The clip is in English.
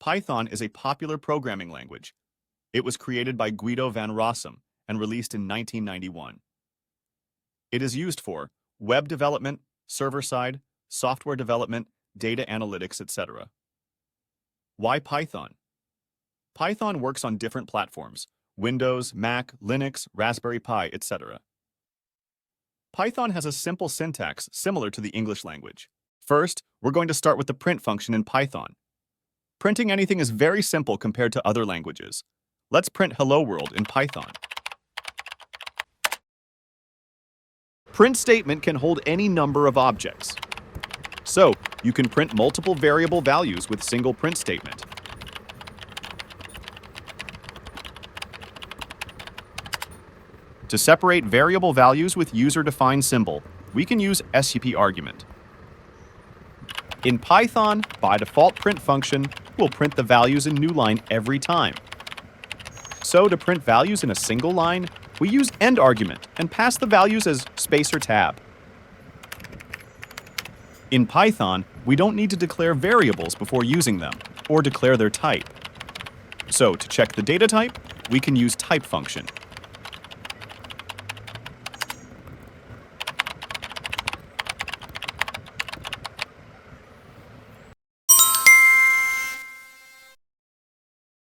Python is a popular programming language. It was created by Guido van Rossum and released in 1991. It is used for web development, server-side, software development, data analytics, etc. Why Python? Python works on different platforms: Windows, Mac, Linux, Raspberry Pi, etc. Python has a simple syntax similar to the English language. First, we're going to start with the print function in Python. Printing anything is very simple compared to other languages. Let's print Hello World in Python. Print statement can hold any number of objects. So, you can print multiple variable values with single print statement. To separate variable values with user-defined symbol, we can use SUP argument. In Python, by default print function will print the values in new line every time. So to print values in a single line, we use end argument and pass the values as space or tab. In Python, we don't need to declare variables before using them, or declare their type. So to check the data type, we can use type function.